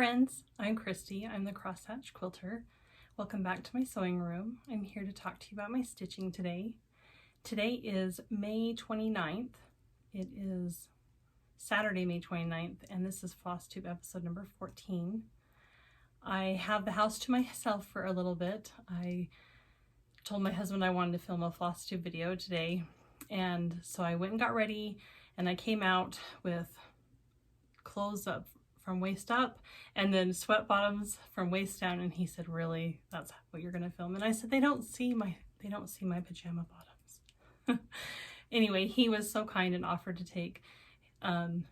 friends, I'm Christy. I'm the Crosshatch Quilter. Welcome back to my sewing room. I'm here to talk to you about my stitching today. Today is May 29th. It is Saturday, May 29th, and this is Flosstube episode number 14. I have the house to myself for a little bit. I told my husband I wanted to film a Flosstube video today, and so I went and got ready, and I came out with clothes up from waist up and then sweat bottoms from waist down, and he said, "Really, that's what you're gonna film?" And I said, they don't see my pajama bottoms. Anyway, he was so kind and offered to take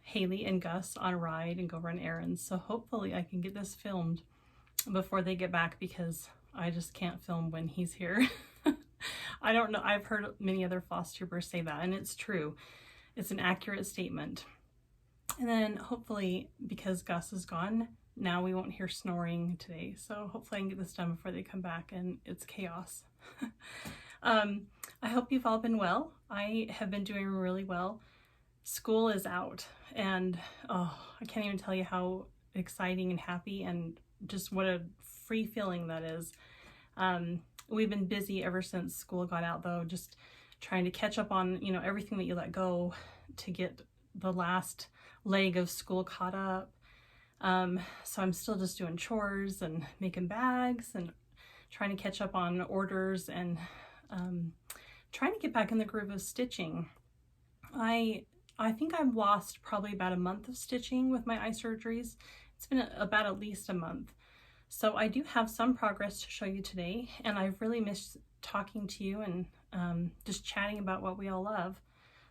Haley and Gus on a ride and go run errands, so hopefully I can get this filmed before they get back, because I just can't film when he's here. I don't know, I've heard many other Flosstubers say that, and it's true. It's an accurate statement. And then hopefully, because Gus is gone, now we won't hear snoring today. So hopefully I can get this done before they come back and it's chaos. I hope you've all been well. I have been doing really well. School is out, and oh, I can't even tell you how exciting and happy and just what a free feeling that is. We've been busy ever since school got out, though, just trying to catch up on, everything that you let go to get the last leg of school caught up. So I'm still just doing chores and making bags and trying to catch up on orders and trying to get back in the groove of stitching. I think I've lost probably about a month of stitching with my eye surgeries. It's been about at least a month. So I do have some progress to show you today, and I've really missed talking to you and just chatting about what we all love.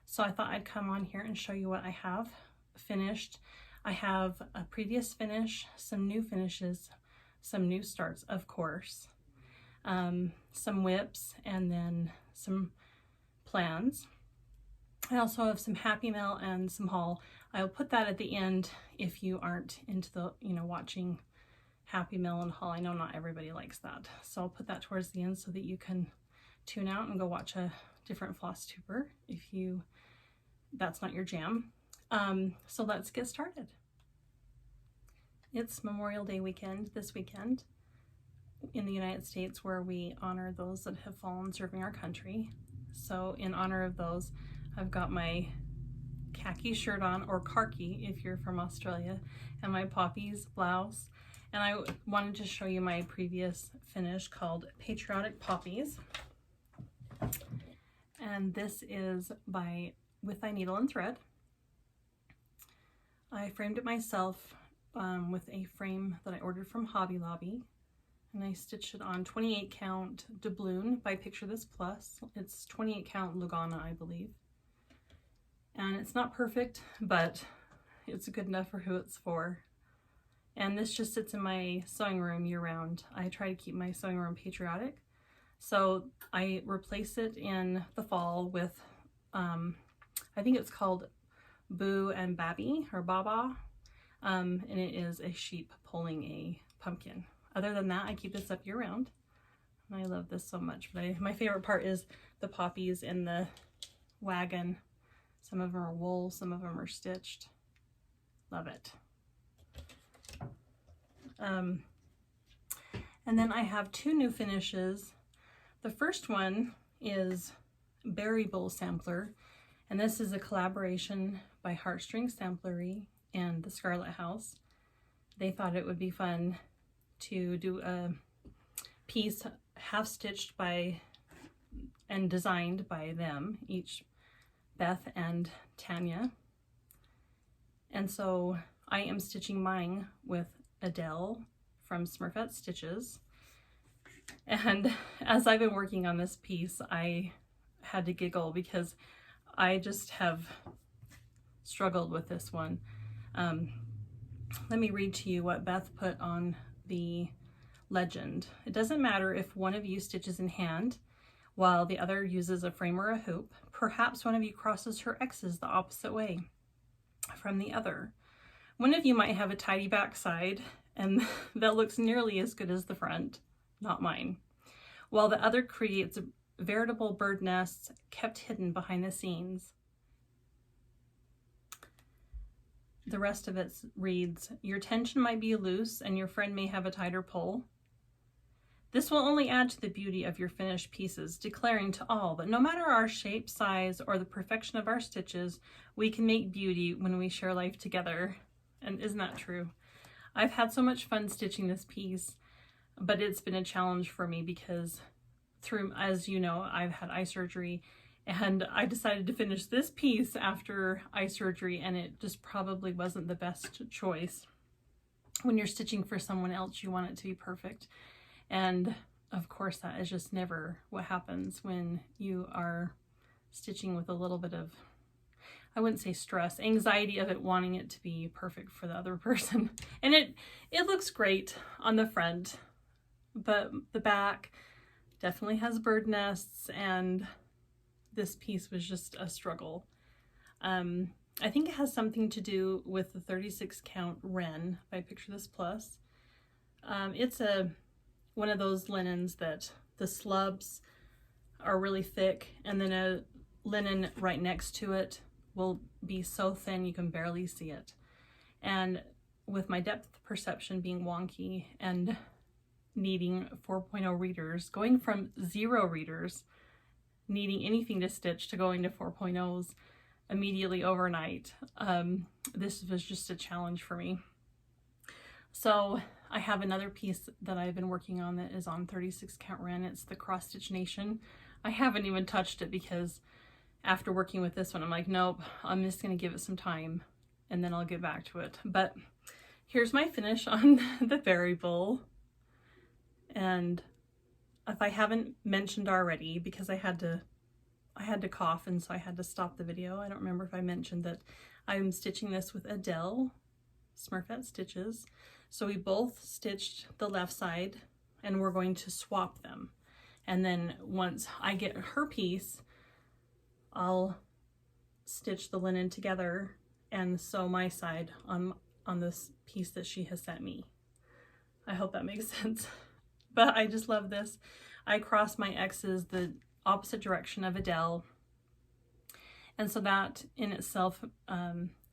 So I thought I'd come on here and show you what I have finished. I have a previous finish, some new finishes, some new starts, of course, some whips, and then some plans. I also have some Happy Mail and some haul. I'll put that at the end if you aren't into the, watching Happy Mail and haul. I know not everybody likes that. So I'll put that towards the end so that you can tune out and go watch a different Flosstuber if that's not your jam. So let's get started. It's Memorial Day weekend this weekend in the United States, where we honor those that have fallen serving our country. So in honor of those, I've got my khaki shirt on, or khaki if you're from Australia, and my poppies blouse. And I wanted to show you my previous finish called Patriotic Poppies. And this is by With Thy Needle and Thread. I framed it myself with a frame that I ordered from Hobby Lobby, and I stitched it on 28 count doubloon by Picture This Plus. It's 28 count Lugana, I believe. And it's not perfect, but it's good enough for who it's for. And this just sits in my sewing room year round. I try to keep my sewing room patriotic. So I replace it in the fall with, I think it's called Boo and Babby, or Baba, and it is a sheep pulling a pumpkin. Other than that, I keep this up year round, and I love this so much. But my favorite part is the poppies in the wagon. Some of them are wool, some of them are stitched. Love it. And then I have two new finishes. The first one is Berry Bowl Sampler, and this is a collaboration by Heartstring Samplery and the Scarlet House. They thought it would be fun to do a piece half stitched by and designed by them, each Beth and Tanya. And so I am stitching mine with Adele from Smurfette Stitches. And as I've been working on this piece, I had to giggle because I just have struggled with this one. Let me read to you what Beth put on the legend. It doesn't matter if one of you stitches in hand while the other uses a frame or a hoop. Perhaps one of you crosses her X's the opposite way from the other. One of you might have a tidy backside, and that looks nearly as good as the front, not mine, while the other creates veritable bird nests kept hidden behind the scenes. the rest of it reads, your tension might be loose and your friend may have a tighter pull. This will only add to the beauty of your finished pieces, declaring to all that no matter our shape, size, or the perfection of our stitches, we can make beauty when we share life together. And isn't that true? I've had so much fun stitching this piece, but it's been a challenge for me because through, as you know, I've had eye surgery, and I decided to finish this piece after eye surgery, and it just probably wasn't the best choice. When you're stitching for someone else, you want it to be perfect. And of course, that is just never what happens when you are stitching with a little bit of, I wouldn't say stress, anxiety of it, wanting it to be perfect for the other person. And it looks great on the front, but the back definitely has bird nests, and this piece was just a struggle. I think it has something to do with the 36 count Wren by Picture This Plus. It's one of those linens that the slubs are really thick, and then a linen right next to it will be so thin you can barely see it. And with my depth perception being wonky and needing 4.0 readers, going from 0 readers, needing anything to stitch, to going to 4.0s immediately overnight, this was just a challenge for me. So I have another piece that I've been working on that is on 36 count Wren. It's the Cross Stitch Nation. I haven't even touched it because after working with this one, I'm like, nope, I'm just going to give it some time and then I'll get back to it. But here's my finish on the Fairy Bull. And if I haven't mentioned already, because I had to cough, and so I had to stop the video. I don't remember if I mentioned that I'm stitching this with Adele Smurfette Stitches. So we both stitched the left side and we're going to swap them. And then once I get her piece, I'll stitch the linen together and sew my side on this piece that she has sent me. I hope that makes sense. But I just love this. I cross my X's the opposite direction of Adele. And so that in itself,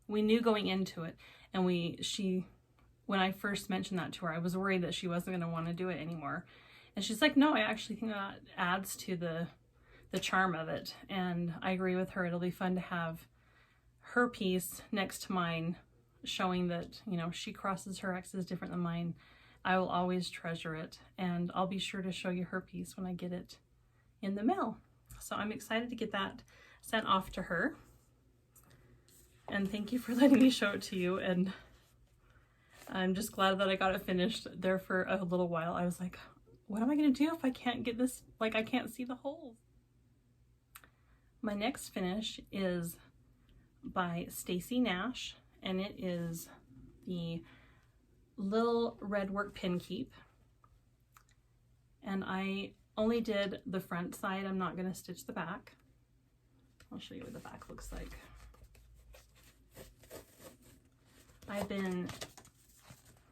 we knew going into it, and when I first mentioned that to her, I was worried that she wasn't going to want to do it anymore. And she's like, no, I actually think that adds to the charm of it. And I agree with her. It'll be fun to have her piece next to mine, showing that, you know, she crosses her X's different than mine. I will always treasure it. And I'll be sure to show you her piece when I get it in the mail. So I'm excited to get that sent off to her. And thank you for letting me show it to you. And I'm just glad that I got it finished there for a little while. I was like, what am I going to do if I can't get this, like I can't see the holes? My next finish is by Stacy Nash, and it is the Little Red Work Pin Keep. And I only did the front side. I'm not going to stitch the back. I'll show you what the back looks like.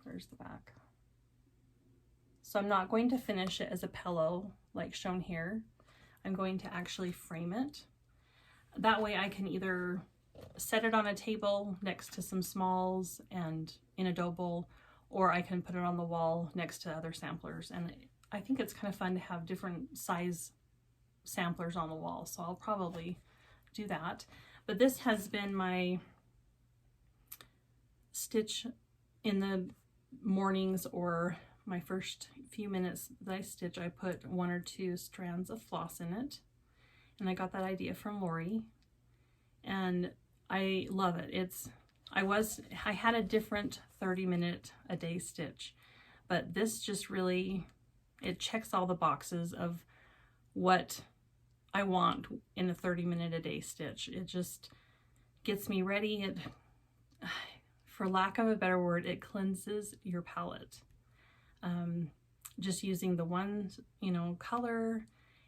Where's the back? So I'm not going to finish it as a pillow like shown here. I'm going to actually frame it. That way I can either set it on a table next to some smalls and in a dough bowl, or I can put it on the wall next to other samplers. And I think it's kind of fun to have different size samplers on the wall, so I'll probably do that. But this has been my stitch in the mornings, or my first few minutes that I stitch. I put 1 or 2 strands of floss in it, and I got that idea from Lori, and I love it. I had a different 30-minute a day stitch, but this just really, it checks all the boxes of what I want in a 30-minute a day stitch. It just gets me ready. It, for lack of a better word, it cleanses your palette. Just using the one, color,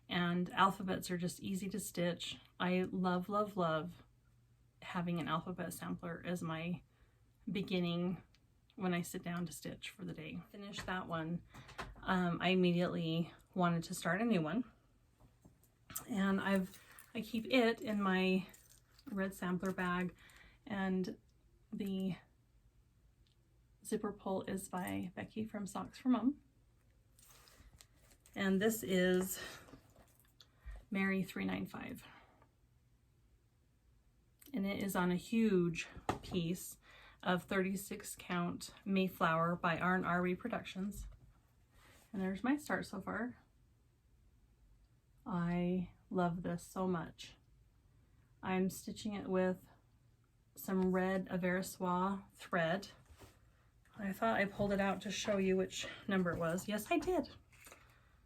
and alphabets are just easy to stitch. I love, love, love having an alphabet sampler as my beginning when I sit down to stitch for the day. Finish that one. I immediately wanted to start a new one, and I keep it in my red sampler bag, and the zipper pull is by Becky from Socks for Mom. And this is Mary 395. And it is on a huge piece of 36 count Mayflower by R&R Reproductions. And there's my start so far. I love this so much. I'm stitching it with some red Anniversaries thread. I thought I pulled it out to show you which number it was. Yes, I did.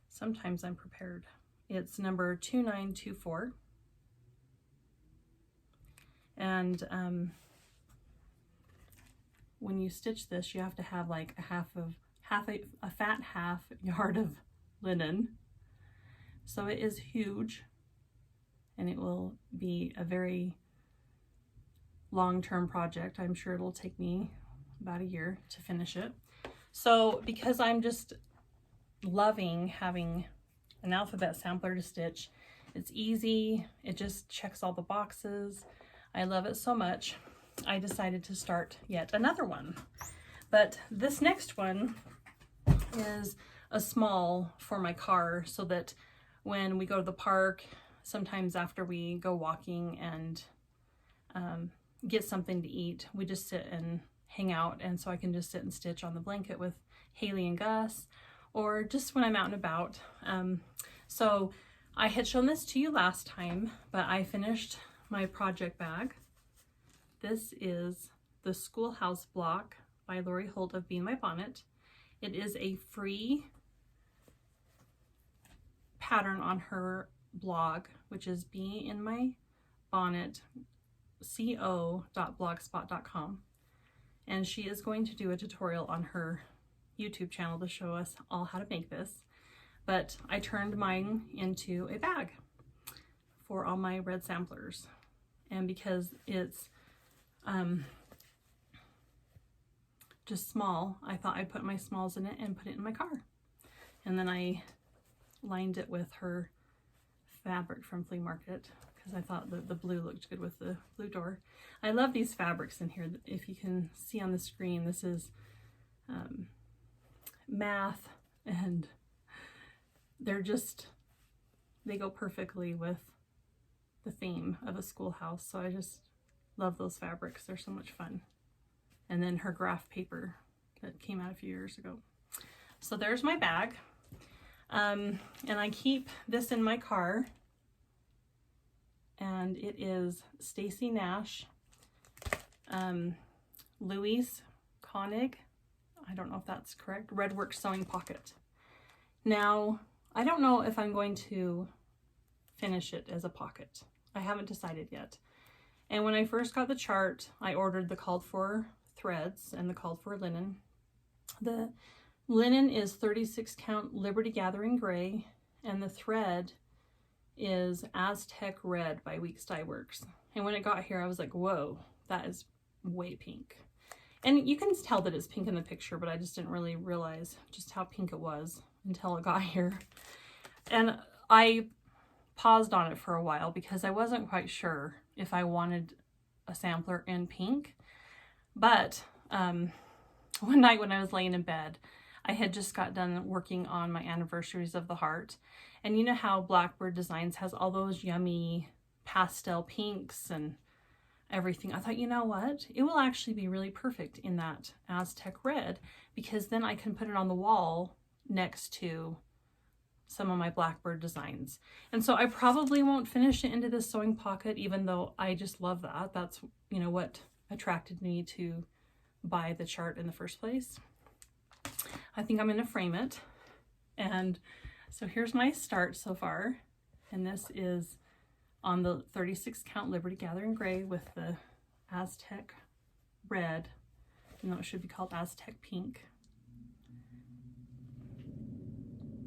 Sometimes I'm prepared. It's number 2924. And when you stitch this, you have to have like a fat half yard of linen. So it is huge, and it will be a very long-term project. I'm sure it'll take me about a year to finish it. So because I'm just loving having an alphabet sampler to stitch, it's easy, it just checks all the boxes. I love it so much. I decided to start yet another one. But this next one is a small for my car, so that when we go to the park, sometimes after we go walking and get something to eat, we just sit and hang out, and so I can just sit and stitch on the blanket with Haley and Gus, or just when I'm out and about. So I had shown this to you last time, but I finished my project bag. This is the Schoolhouse Block by Lori Holt of Be My Bonnet. It is a free pattern on her blog, which is beinmybonnet.co.blogspot.com, and she is going to do a tutorial on her YouTube channel to show us all how to make this. But I turned mine into a bag for all my red samplers, and because it's just small, I thought I'd put my smalls in it and put it in my car. And then I lined it with her fabric from Flea Market because I thought the blue looked good with the blue door. I love these fabrics in here. If you can see on the screen, this is math, and they go perfectly with the theme of a schoolhouse. So I just love those fabrics. They're so much fun. And then her graph paper that came out a few years ago. So there's my bag. And I keep this in my car. And it is Stacy Nash, Louise Koenig, I don't know if that's correct, Redwork Sewing Pocket. Now, I don't know if I'm going to finish it as a pocket. I haven't decided yet. And when I first got the chart, I ordered the called for threads and the called for linen. The linen is 36 count Liberty Gathering Gray, and the thread is Aztec Red by Weeks Dye Works. And when it got here, I was like, whoa, that is way pink. And you can tell that it's pink in the picture, but I just didn't really realize just how pink it was until it got here. And I paused on it for a while because I wasn't quite sure if I wanted a sampler in pink. But one night when I was laying in bed, I had just got done working on my Anniversaries of the Heart. And you know how Blackbird Designs has all those yummy pastel pinks and everything. I thought, you know what? It will actually be really perfect in that Aztec Red, because then I can put it on the wall next to some of my Blackbird designs. And so I probably won't finish it into this sewing pocket, even though I just love that. That's, you know, what attracted me to buy the chart in the first place. I think I'm going to frame it. And so here's my start so far. And this is on the 36 count Liberty Gathering Gray with the Aztec Red. You know, it should be called Aztec Pink.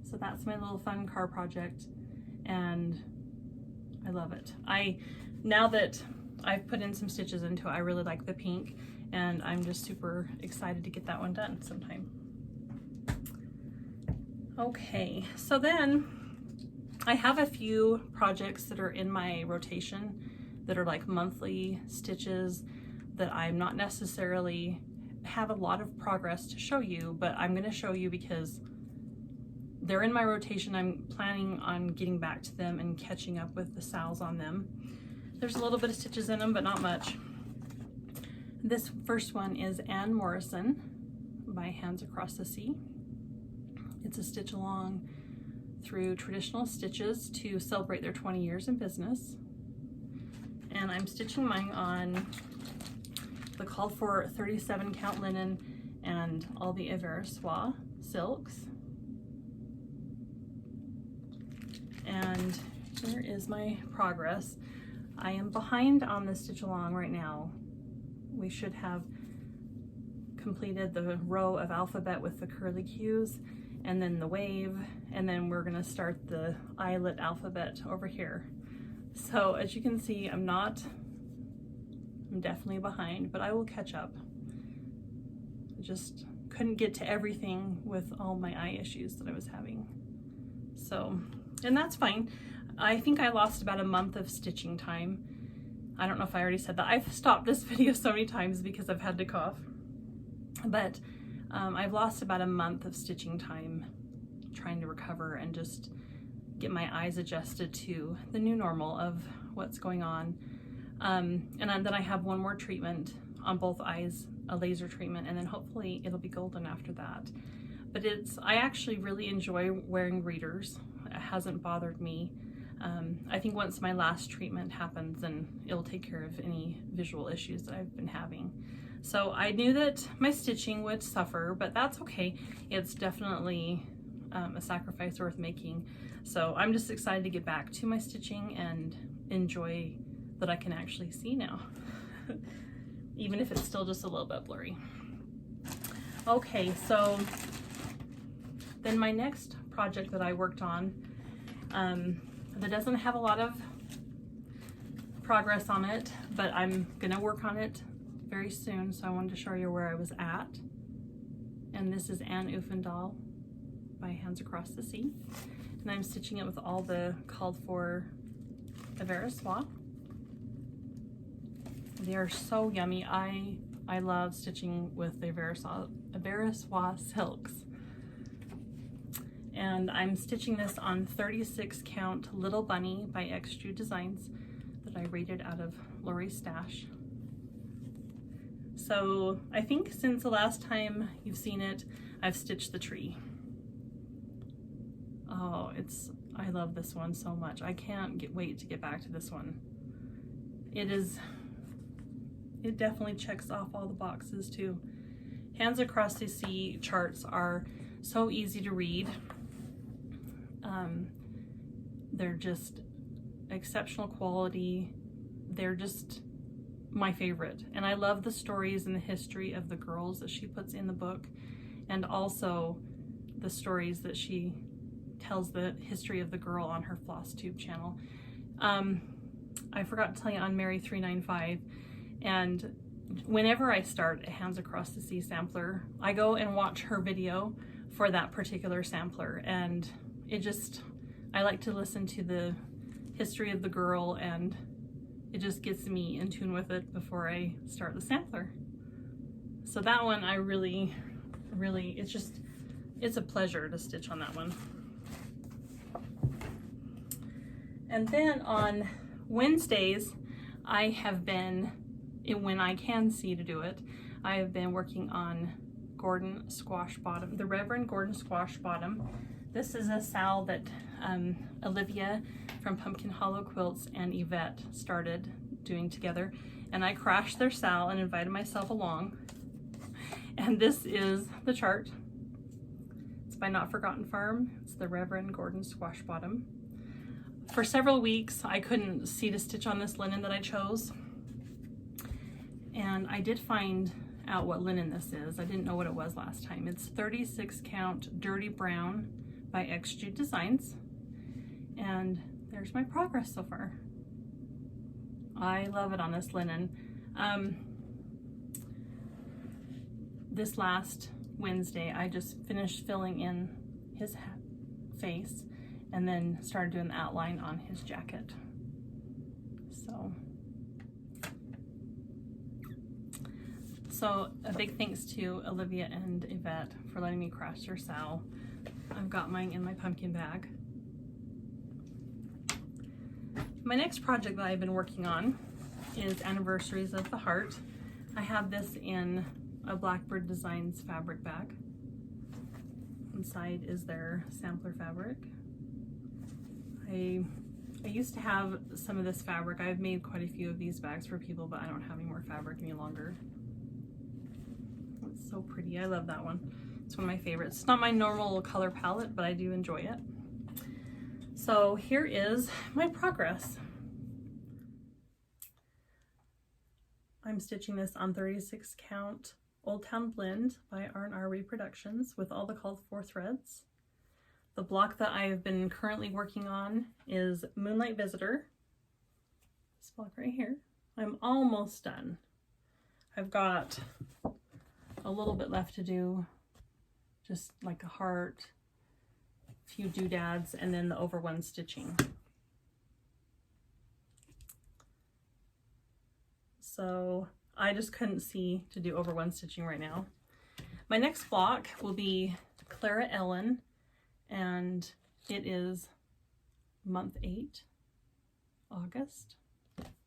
So that's my little fun car project, and I love it. Now that I've put in some stitches into it, I really like the pink, and I'm just super excited to get that one done sometime. Okay, so then I have a few projects that are in my rotation that are like monthly stitches that I'm not necessarily have a lot of progress to show you, but I'm going to show you because they're in my rotation. I'm planning on getting back to them and catching up with the sals on them. There's a little bit of stitches in them, but not much. This first one is Anne Morrison by Hands Across the Sea. It's a stitch along through traditional stitches to celebrate their 20 years in business. And I'm stitching mine on the called for 37 count linen and all the Anniversaries silks. And here is my progress. I am behind on the stitch along right now. We should have completed the row of alphabet with the curly cues and then the wave, and then we're gonna start the eyelet alphabet over here. So as you can see, I'm definitely behind, but I will catch up. I just couldn't get to everything with all my eye issues that I was having. So, and that's fine. I think I lost about a month of stitching time. I don't know if I already said that. I've stopped this video so many times because I've had to cough. But I've lost about a month of stitching time trying to recover and just get my eyes adjusted to the new normal of what's going on. And then I have one more treatment on both eyes, a laser treatment, and then hopefully it'll be golden after that. But I actually really enjoy wearing readers. It hasn't bothered me. I think once my last treatment happens, then it'll take care of any visual issues that I've been having. So I knew that my stitching would suffer, but that's okay. It's definitely a sacrifice worth making. So I'm just excited to get back to my stitching and enjoy that I can actually see now, even if it's still just a little bit blurry. Okay, so then my next project that I worked on, that doesn't have a lot of progress on it, but I'm gonna work on it very soon, so I wanted to show you where I was at. And this is Anne Uffendahl by Hands Across the Sea. And I'm stitching it with all the called for Anniversaries. They are so yummy. I love stitching with the Anniversaries silks. And I'm stitching this on 36 count Little Bunny by Extrude Designs that I rated out of Lori's stash. So I think since the last time you've seen it, I've stitched the tree. Oh, I love this one so much. I can't wait to get back to this one. It definitely checks off all the boxes too. Hands Across the Sea charts are so easy to read. They're just exceptional quality. They're just my favorite. And I love the stories and the history of the girls that she puts in the book, and also the stories that she tells the history of the girl on her Flosstube channel. I forgot to tell you on Mary 395, and whenever I start a Hands Across the Sea sampler, I go and watch her video for that particular sampler, and I like to listen to the history of the girl, and it just gets me in tune with it before I start the sampler. So that one I really, it's a pleasure to stitch on that one. And then on Wednesdays, I have been, when I can see to do it, I have been working on Gordon Squash Bottom, the Reverend Gordon Squash Bottom. This is a sal that Olivia from Pumpkin Hollow Quilts and Yvette started doing together, and I crashed their sal and invited myself along. And this is the chart. It's by Not Forgotten Farm. It's the Reverend Gordon Squash Bottom. For several weeks, I couldn't see to stitch on this linen that I chose, and I did find out what linen this is. I didn't know what it was last time. It's 36 count Dirty Brown by Extrude Designs, and there's my progress so far. I love it on this linen. This last Wednesday, I just finished filling in his face and then started doing the outline on his jacket. So a big thanks to Olivia and Yvette for letting me crash their sow. I've got mine in my pumpkin bag. My next project that I've been working on is Anniversaries of the Heart. I have this in a Blackbird Designs fabric bag. Inside is their sampler fabric. I used to have some of this fabric. I've made quite a few of these bags for people, but I don't have any more fabric any longer. It's so pretty. I love that one. It's one of my favorites. It's not my normal color palette, but I do enjoy it. So here is my progress. I'm stitching this on 36 count Old Town Blend by R&R Reproductions with all the called for threads. The block that I've been currently working on is Moonlight Visitor. This block right here. I'm almost done. I've got a little bit left to do, just like a heart, a few doodads, and then the over one stitching. So I just couldn't see to do over one stitching right now. My next block will be Clara Ellen, and it is month 8, August.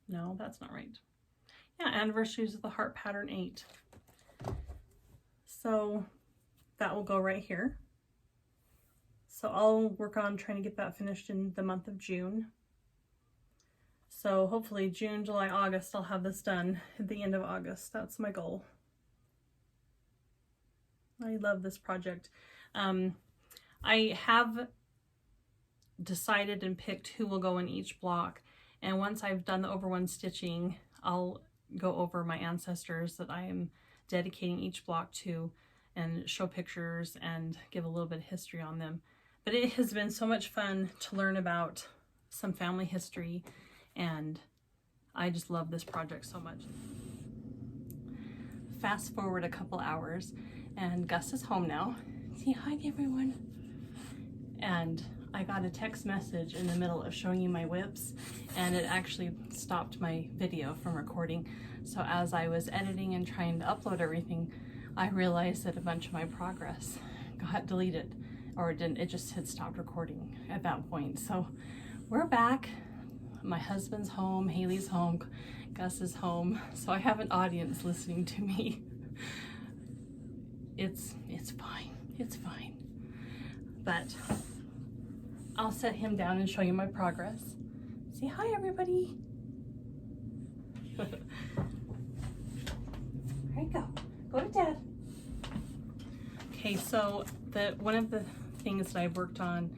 No, that's not right. Yeah, Anniversaries of the Heart pattern 8. So that will go right here. So I'll work on trying to get that finished in the month of June. So hopefully June, July, August, I'll have this done at the end of August. That's my goal. I love this project. I have decided and picked who will go in each block, and once I've done the over one stitching, I'll go over my ancestors that I am dedicating each block to and show pictures and give a little bit of history on them. But it has been so much fun to learn about some family history, and I just love this project so much. Fast forward a couple hours and Gus is home now. Say hi everyone. And I got a text message in the middle of showing you my whips, and it actually stopped my video from recording. So as I was editing and trying to upload everything, I realized that a bunch of my progress got deleted, or it just had stopped recording at that point. So we're back. My husband's home, Haley's home, Gus is home, so I have an audience listening to me. It's fine, it's fine. But I'll set him down and show you my progress. Say hi, everybody. There you go. Go to Dad. Okay, so one of the things that I've worked on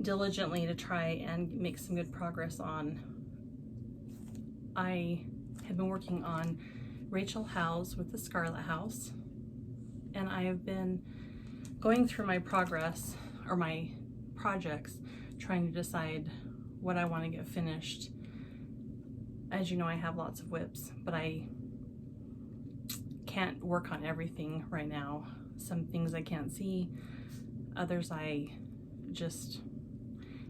diligently to try and make some good progress on, I have been working on Rachel Howe's with the Scarlet House, and I have been going through my progress or my projects trying to decide what I want to get finished. As you know, I have lots of whips, but I can't work on everything right now. Some things I can't see, others I just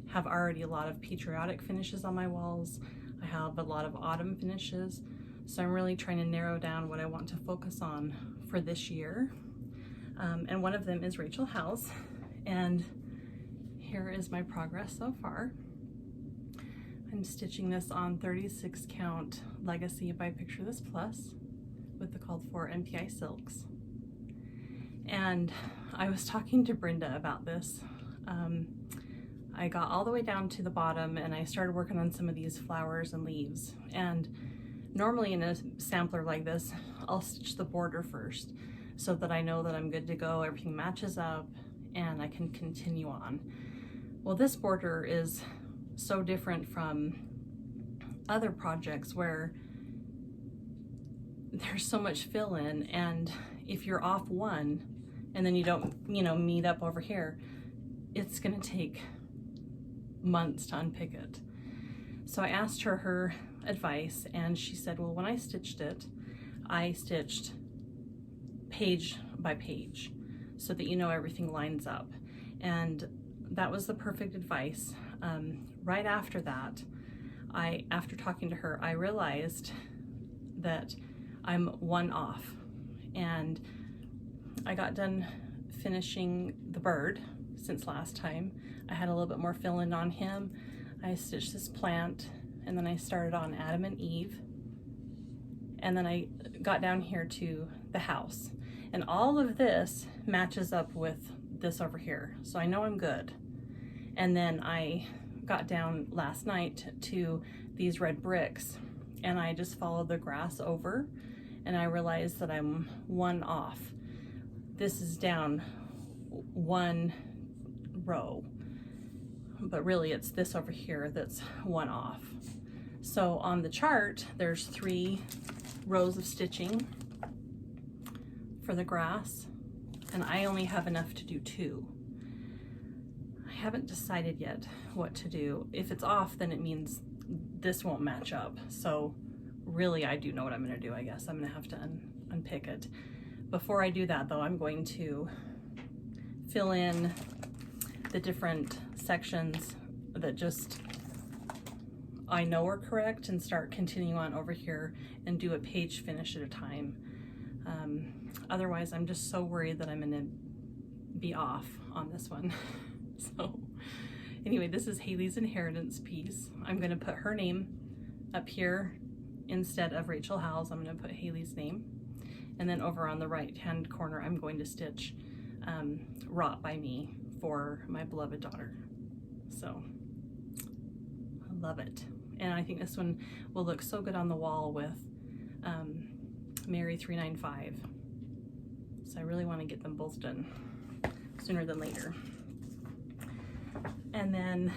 have already a lot of patriotic finishes on my walls. I have a lot of autumn finishes, so I'm really trying to narrow down what I want to focus on for this year. And one of them is Rachel Howe's, and here is my progress so far. I'm stitching this on 36 count Legacy by Picture This Plus with the called for MPI silks. And I was talking to Brenda about this. I got all the way down to the bottom and I started working on some of these flowers and leaves. And normally in a sampler like this, I'll stitch the border first so that I know that I'm good to go, everything matches up, and I can continue on. Well, this border is so different from other projects where there's so much fill in, and if you're off one and then you don't, meet up over here, it's gonna take months to unpick it. So I asked her advice, and she said, well, when I stitched it, I stitched page by page so that everything lines up. And that was the perfect advice. Right after that, after talking to her, I realized that I'm one off and I got done finishing the bird since last time. I had a little bit more fill in on him. I stitched this plant, and then I started on Adam and Eve, and then I got down here to the house, and all of this matches up with this over here, so I know I'm good. And then I got down last night to these red bricks, and I just followed the grass over, and I realized that I'm one off. This is down one row, but really it's this over here that's one off. So on the chart, there's 3 rows of stitching for the grass, and I only have enough to do 2. I haven't decided yet what to do. If it's off, then it means this won't match up. So really, I do know what I'm gonna do, I guess. I'm gonna have to unpick it. Before I do that though, I'm going to fill in the different sections that just I know are correct and start continuing on over here and do a page finish at a time. Otherwise, I'm just so worried that I'm gonna be off on this one. So anyway, this is Haley's inheritance piece. I'm gonna put her name up here instead of Rachel Howell's. I'm gonna put Haley's name. And then over on the right-hand corner, I'm going to stitch Wrought by Me for my beloved daughter. So I love it. And I think this one will look so good on the wall with Mary 395. So I really want to get them both done sooner than later. And then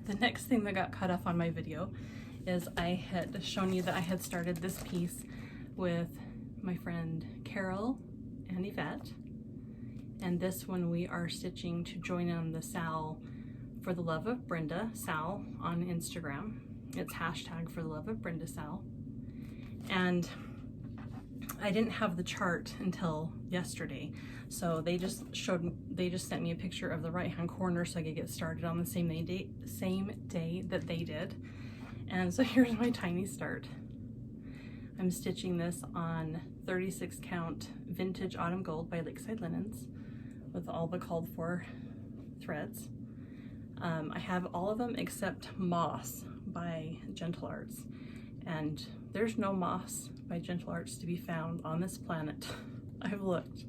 the next thing that got cut off on my video is I had shown you that I had started this piece with my friend Carol and Yvette. And this one we are stitching to join on the Sal for the Love of Brenda, Sal on Instagram. It's hashtag for the Love of Brenda Sal. And I didn't have the chart until yesterday. So they just sent me a picture of the right-hand corner so I could get started on the same day that they did. And so here's my tiny start. I'm stitching this on 36 count vintage autumn gold by Lakeside Linens with all the called for threads. I have all of them except Moss by Gentle Arts, and there's no moss by Gentle Arts to be found on this planet. I've looked.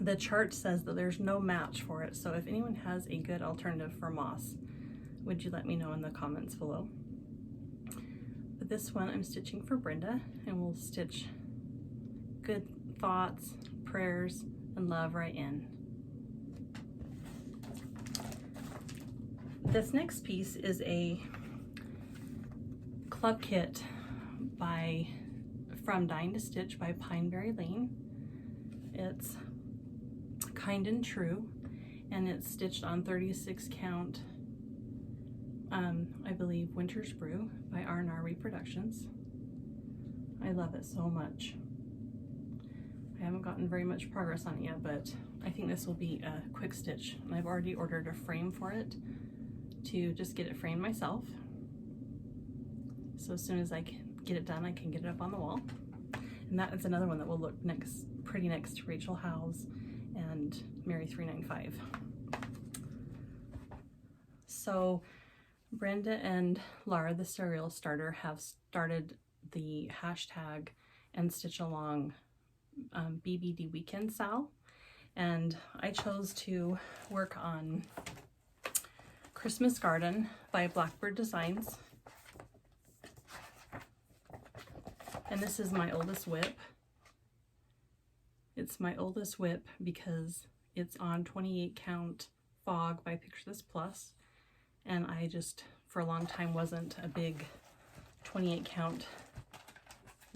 The chart says that there's no match for it, so if anyone has a good alternative for moss, would you let me know in the comments below? But this one I'm stitching for Brenda, and we'll stitch good thoughts, prayers, and love right in. This next piece is a club kit from Dying to Stitch by Pineberry Lane. It's Kind and True, and it's stitched on 36 count, I believe, Winter's Brew by R&R Reproductions. I love it so much. I haven't gotten very much progress on it yet, but I think this will be a quick stitch. And I've already ordered a frame for it to just get it framed myself. So as soon as I can get it done, I can get it up on the wall. And that is another one that will look pretty next to Rachel Howell's and Mary 395. So Brenda and Laura, the serial starter, have started the hashtag and stitch along BBD Weekend Sal, and I chose to work on Christmas Garden by Blackbird Designs. And this is my oldest whip. It's my oldest whip because it's on 28 count Fog by Picture This Plus, and I just for a long time wasn't a big 28 count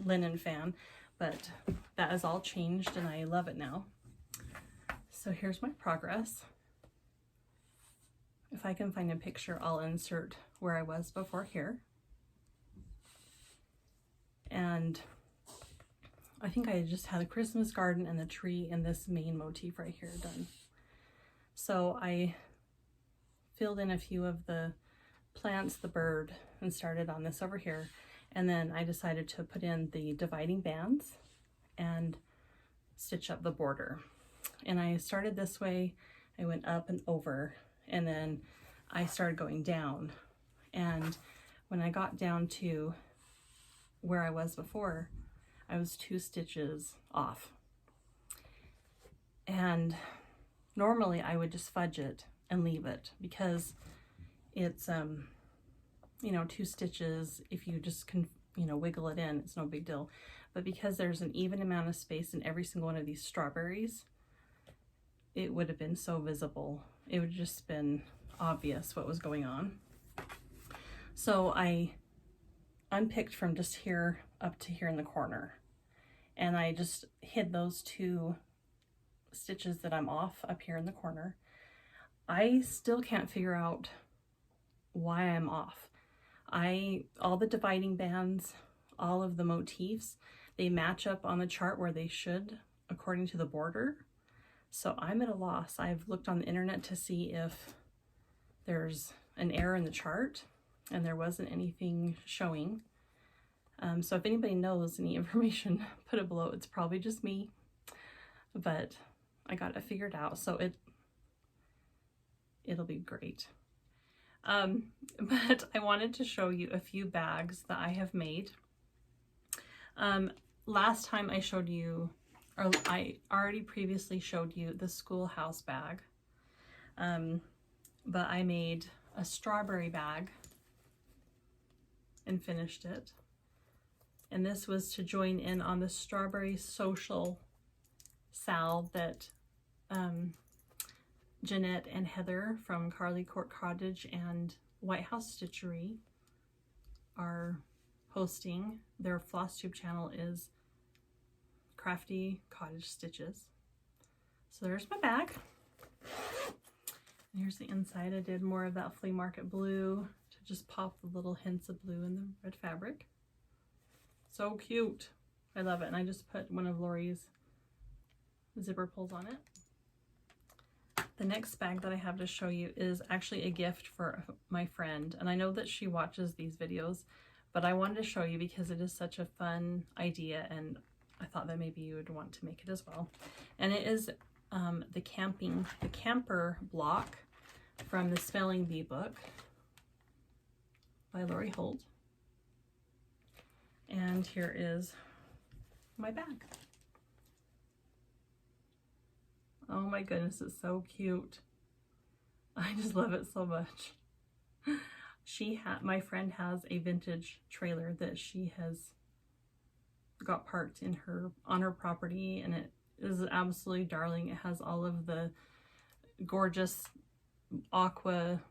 linen fan, but that has all changed and I love it now. So here's my progress. If I can find a picture, I'll insert where I was before here. And I think I just had a Christmas garden and the tree and this main motif right here done. So I filled in a few of the plants, the bird, and started on this over here. And then I decided to put in the dividing bands and stitch up the border. And I started this way, I went up and over, and then I started going down. And when I got down to where I was before, I was 2 stitches off. And normally I would just fudge it and leave it because it's, you know, 2 stitches. If you just can, you know, wiggle it in, it's no big deal. But because there's an even amount of space in every single one of these strawberries, it would have been so visible. It would have just been obvious what was going on. So I unpicked from just here up to here in the corner, and I just hid those 2 stitches that I'm off up here in the corner. I still can't figure out why I'm off. All the dividing bands, all of the motifs, they match up on the chart where they should according to the border. So I'm at a loss. I've looked on the internet to see if there's an error in the chart, and there wasn't anything showing. So if anybody knows any information, put it below. It's probably just me, but I got it figured out, so it'll be great. But I wanted to show you a few bags that I have made. Last time I showed you, or I already previously showed you the schoolhouse bag, but I made a strawberry bag and finished it. And this was to join in on the strawberry social salve that Jeanette and Heather from Carly Court Cottage and White House Stitchery are hosting. Their Flosstube channel is Crafty Cottage Stitches. So there's my bag. And here's the inside. I did more of that flea market blue to just pop the little hints of blue in the red fabric. So cute. I love it. And I just put one of Lori's zipper pulls on it. The next bag that I have to show you is actually a gift for my friend. And I know that she watches these videos, but I wanted to show you because it is such a fun idea, and I thought that maybe you would want to make it as well. And it is the camper block from the Spelling Bee book by Lori Holt. And here is my bag. Oh my goodness, it's so cute. I just love it so much. My friend has a vintage trailer that she has got parked on her property, and it is absolutely darling. It has all of the gorgeous aqua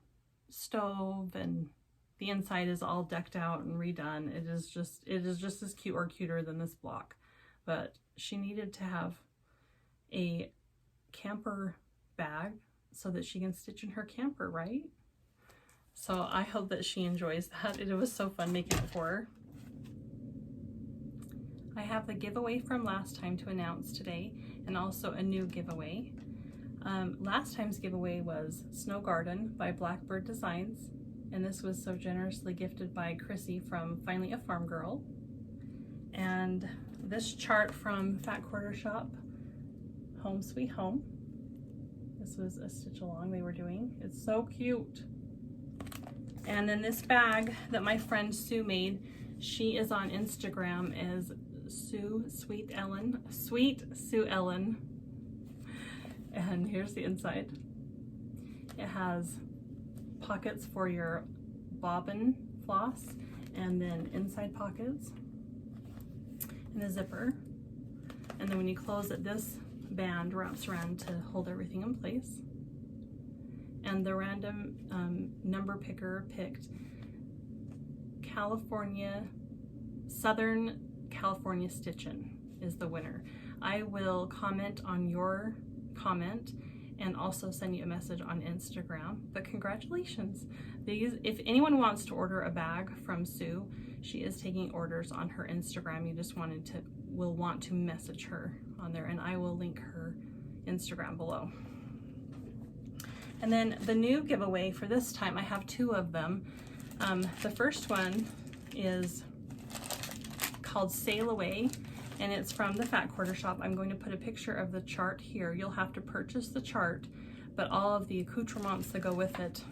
stove, and the inside is all decked out and redone. It is just as cute or cuter than this block. But she needed to have a camper bag so that she can stitch in her camper, right? So I hope that she enjoys that. It was so fun making it for her. I have the giveaway from last time to announce today, and also a new giveaway. Last time's giveaway was Snow Garden by Blackbird Designs, and this was so generously gifted by Chrissy from Finally a Farm Girl. And this chart from Fat Quarter Shop, Home Sweet Home. This was a stitch along they were doing. It's so cute. And then this bag that my friend Sue made, she is on Instagram as Sweet Sue Ellen. And here's the inside. It has pockets for your bobbin floss, and then inside pockets, and a zipper. And then when you close it, this band wraps around to hold everything in place. And the random number picker picked Southern California Stitchin' is the winner. I will comment on your comment and also send you a message on Instagram. But congratulations. If anyone wants to order a bag from Sue, she is taking orders on her Instagram. You just will want to message her on there, and I will link her Instagram below. And then the new giveaway for this time, I have 2 of them. The first one is called Sail Away, and it's from the Fat Quarter Shop. I'm going to put a picture of the chart here. You'll have to purchase the chart, but all of the accoutrements that go with it,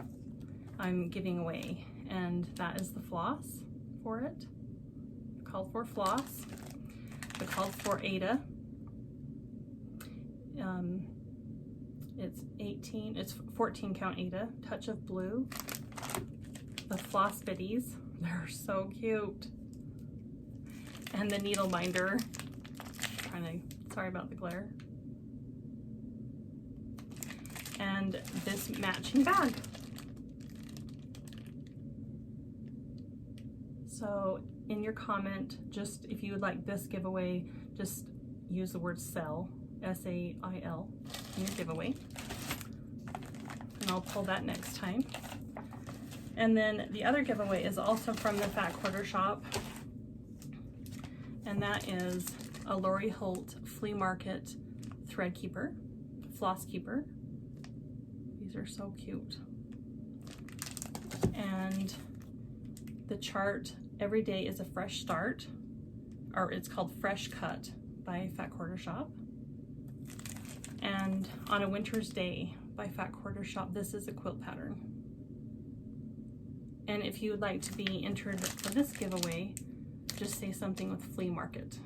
I'm giving away. And that is the floss for it. Called for floss. The called for Ada. It's 14 count Ada. Touch of Blue. The floss biddies. They're so cute. And the needle binder. Sorry about the glare. And this matching bag. So in your comment, just if you would like this giveaway, just use the word SAIL, S-A-I-L, in your giveaway. And I'll pull that next time. And then the other giveaway is also from the Fat Quarter Shop. And that is a Lori Holt Flea Market Thread Keeper, Floss Keeper. These are so cute. And the chart, Every Day is a Fresh Start, or it's called Fresh Cut by Fat Quarter Shop. And On a Winter's Day by Fat Quarter Shop, this is a quilt pattern. And if you would like to be entered for this giveaway, just say something with flea market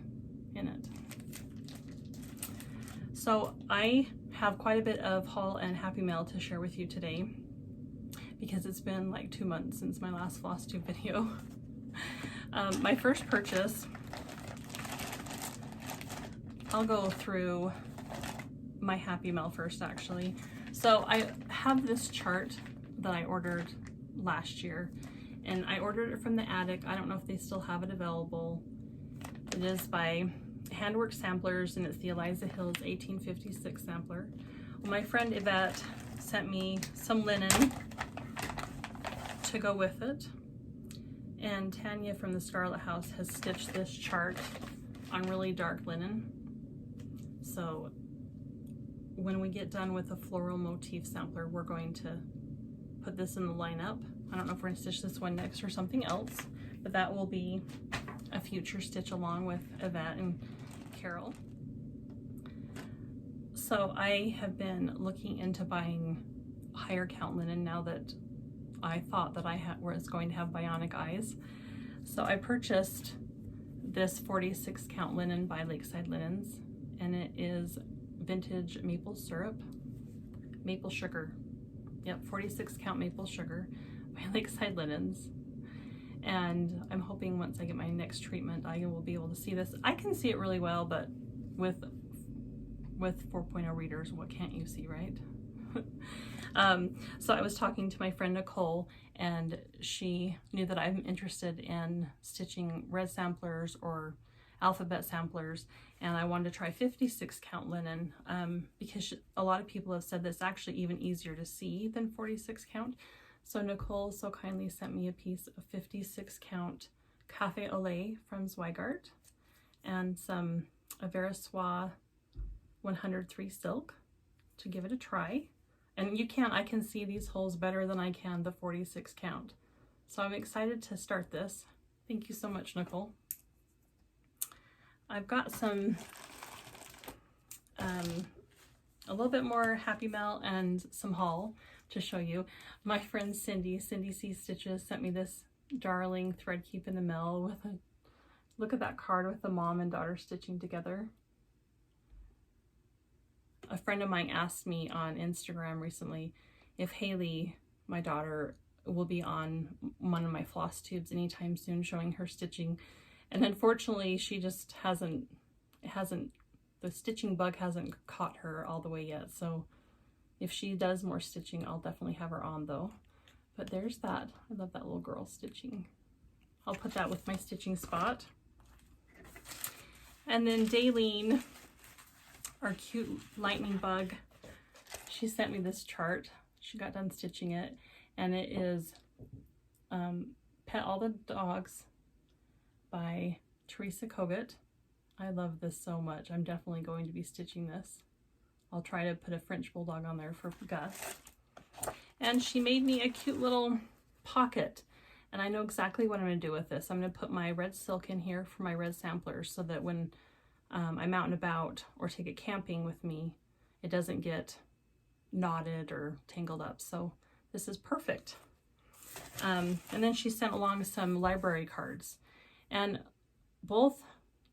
in it. So I have quite a bit of haul and happy mail to share with you today, because it's been like 2 months since my last Flosstube video. My first purchase, I'll go through my happy mail first actually. So I have this chart that I ordered last year, and I ordered it from the Attic. I don't know if they still have it available. It is by Handwork Samplers, and it's the Eliza Hills 1856 sampler. Well, my friend Yvette sent me some linen to go with it, and Tanya from the Scarlet House has stitched this chart on really dark linen. So when we get done with the floral motif sampler, we're going to put this in the lineup. I don't know if we're going to stitch this one next or something else, but that will be a future stitch along with Yvette and Carol. So I have been looking into buying higher count linen now that I thought that I was going to have bionic eyes. So I purchased this 46 count linen by Lakeside Linens, and it is vintage maple sugar. Yep, 46 count maple sugar by Lakeside Linens. And I'm hoping once I get my next treatment, I will be able to see this. I can see it really well, but with 4.0 readers, what can't you see, right? So I was talking to my friend Nicole, and she knew that I'm interested in stitching red samplers or alphabet samplers, and I wanted to try 56 count linen because a lot of people have said that's actually even easier to see than 46 count. So Nicole so kindly sent me a piece of 56 count Cafe au lait from Zweigart and some Anniversaries 103 silk to give it a try. And I can see these holes better than I can the 46 count. So I'm excited to start this. Thank you so much, Nicole. I've got some, a little bit more happy mail and some haul to show you. My friend Cindy C Stitches sent me this darling thread keep in the mail with a, look at that card with the mom and daughter stitching together. A friend of mine asked me on Instagram recently if Haley, my daughter, will be on one of my Flosstubes anytime soon showing her stitching. And unfortunately, she just the stitching bug hasn't caught her all the way yet. So if she does more stitching, I'll definitely have her on though. But there's that. I love that little girl stitching. I'll put that with my stitching spot. And then Daylene, our cute lightning bug, she sent me this chart. She got done stitching it, and it is Pet All the Dogs by Teresa Kogut. I love this so much. I'm definitely going to be stitching this. I'll try to put a French Bulldog on there for Gus. And she made me a cute little pocket, and I know exactly what I'm going to do with this. I'm going to put my red silk in here for my red samplers so that when I'm out and about or take it camping with me, it doesn't get knotted or tangled up. So this is perfect. And then she sent along some library cards, and both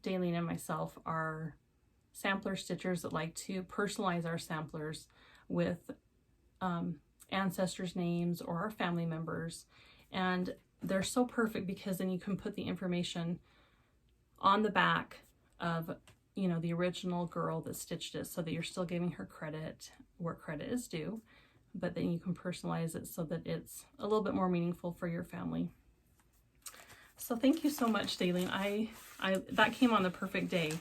Daleen and myself are sampler stitchers that like to personalize our samplers with ancestors' names or our family members. And they're so perfect because then you can put the information on the back of, you know, the original girl that stitched it, so that you're still giving her credit where credit is due, but then you can personalize it so that it's a little bit more meaningful for your family. So thank you so much, Daleen. I that came on the perfect day.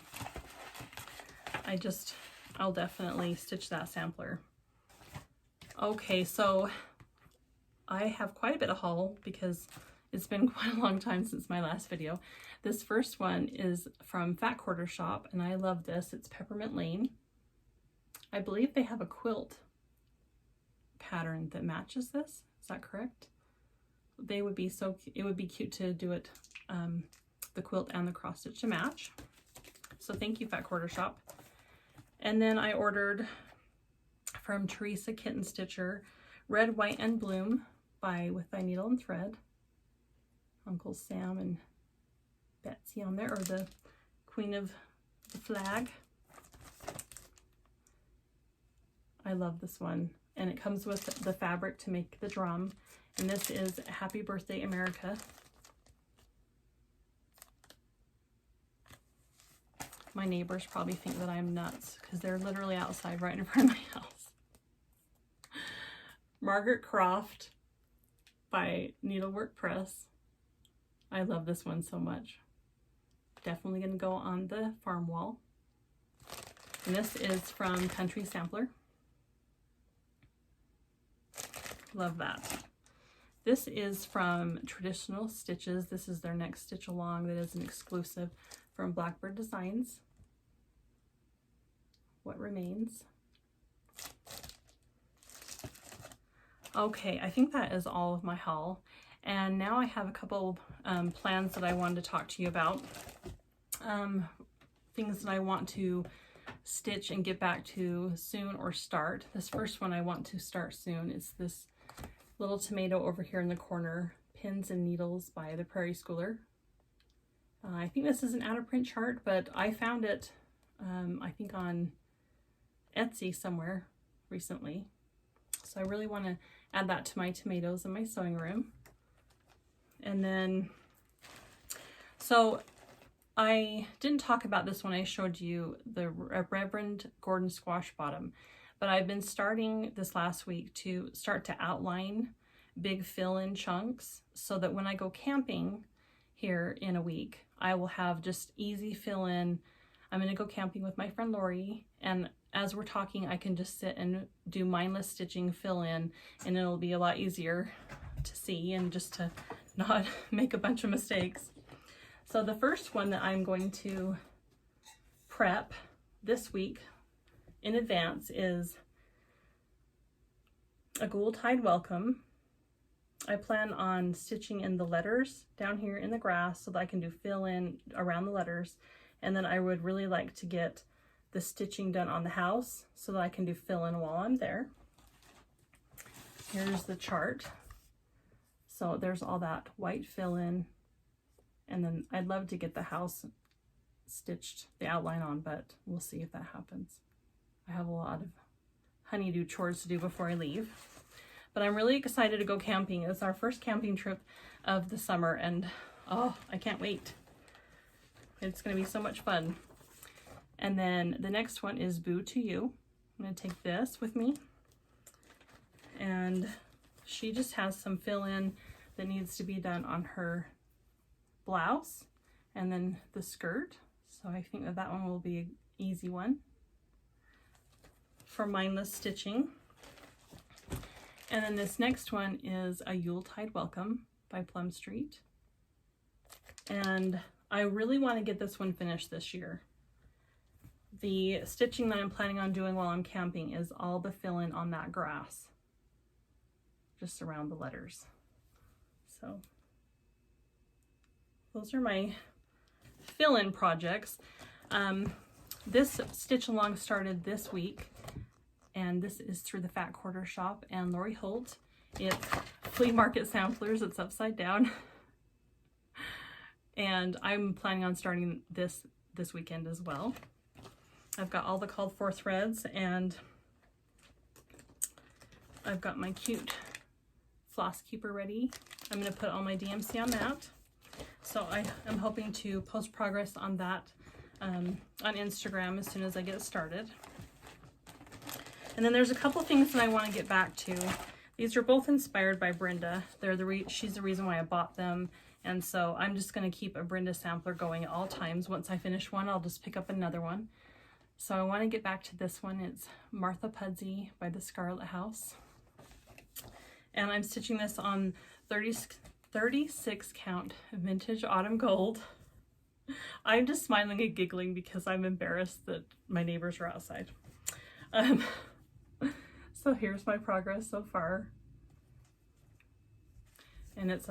I'll definitely stitch that sampler. Okay, so I have quite a bit of haul because it's been quite a long time since my last video. This first one is from Fat Quarter Shop, and I love this. It's Peppermint Lane. I believe they have a quilt pattern that matches this. Is that correct? They would be it would be cute to do it, the quilt and the cross stitch to match. So thank you, Fat Quarter Shop. And then I ordered from Teresa Kitten Stitcher, Red, White, and Bloom with Thy Needle and Thread. Uncle Sam and Betsy on there, or the Queen of the Flag. I love this one, and it comes with the fabric to make the drum, and this is Happy Birthday America. My neighbors probably think that I'm nuts because they're literally outside right in front of my house. Margaret Croft by Needlework Press. I love this one so much. Definitely going to go on the farm wall. And this is from Country Sampler. Love that. This is from Traditional Stitches. This is their next stitch along that is an exclusive from Blackbird Designs. What Remains. Okay, I think that is all of my haul. And now I have a couple plans that I wanted to talk to you about. Things that I want to stitch and get back to soon or start. This first one I want to start soon. It's this little tomato over here in the corner, Pins and Needles by the Prairie Schooler. I think this is an out of print chart, but I found it, I think on Etsy somewhere recently. So I really want to add that to my tomatoes in my sewing room. And then, so I didn't talk about this when I showed you the Reverend Gordon Squash Bottom, but I've been starting this last week to start to outline big fill-in chunks so that when I go camping here in a week, I will have just easy fill-in. I'm going to go camping with my friend Lori, and as we're talking, I can just sit and do mindless stitching fill-in, and it'll be a lot easier to see and just to not make a bunch of mistakes. So the first one that I'm going to prep this week in advance is a Ghoul-Tide Welcome. I plan on stitching in the letters down here in the grass so that I can do fill in around the letters, and then I would really like to get the stitching done on the house so that I can do fill in while I'm there. Here's the chart. So there's all that white fill in, and then I'd love to get the house stitched, the outline on, but we'll see if that happens. I have a lot of honeydew chores to do before I leave. But I'm really excited to go camping. It's our first camping trip of the summer, and oh, I can't wait. It's going to be so much fun. And then the next one is Boo to You. I'm going to take this with me. And she just has some fill-in that needs to be done on her blouse and then the skirt. So I think that that one will be an easy one for mindless stitching. And then this next one is a Yuletide Welcome by Plum Street. And I really want to get this one finished this year. The stitching that I'm planning on doing while I'm camping is all the fill-in on that grass, just around the letters. So those are my fill-in projects. This stitch along started this week, and this is through the Fat Quarter Shop and Lori Holt. It's flea market samplers. It's upside down. And I'm planning on starting this weekend as well. I've got all the called for threads, and I've got my cute floss keeper ready. I'm going to put all my DMC on that. So I'm hoping to post progress on that on Instagram as soon as I get started. And then there's a couple things that I want to get back to. These are both inspired by Brenda. She's the reason why I bought them. And so I'm just going to keep a Brenda sampler going at all times. Once I finish one, I'll just pick up another one. So I want to get back to this one. It's Martha Pudsey by the Scarlet House. And I'm stitching this on 36 count vintage autumn gold. I'm just smiling and giggling because I'm embarrassed that my neighbors are outside. So here's my progress so far. And it's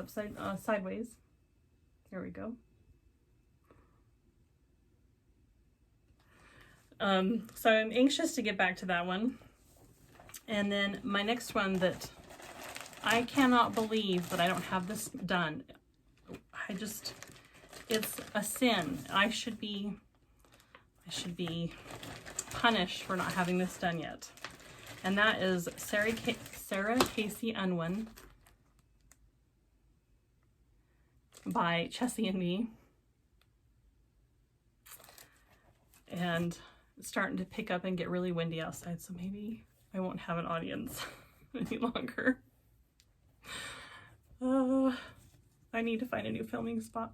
sideways. Here we go. So I'm anxious to get back to that one. And then my next one that I cannot believe that I don't have this done. It's a sin. I should be punished for not having this done yet. And that is Sarah Casey Unwin by Chessie and Me. And it's starting to pick up and get really windy outside, so maybe I won't have an audience any longer. I need to find a new filming spot.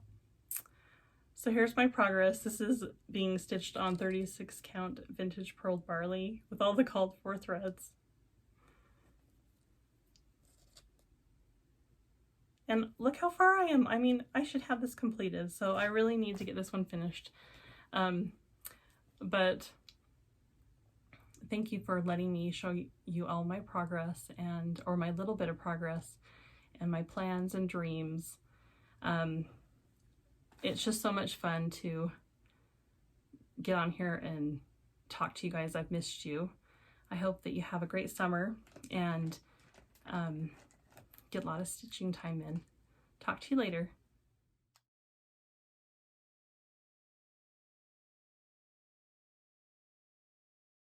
So here's my progress. This is being stitched on 36 count vintage purled barley with all the called for threads. And look how far I am. I mean, I should have this completed, so I really need to get this one finished. But thank you for letting me show you all my progress, or my little bit of progress, and my plans and dreams. It's just so much fun to get on here and talk to you guys. I've missed you. I hope that you have a great summer and get a lot of stitching time in. Talk to you later.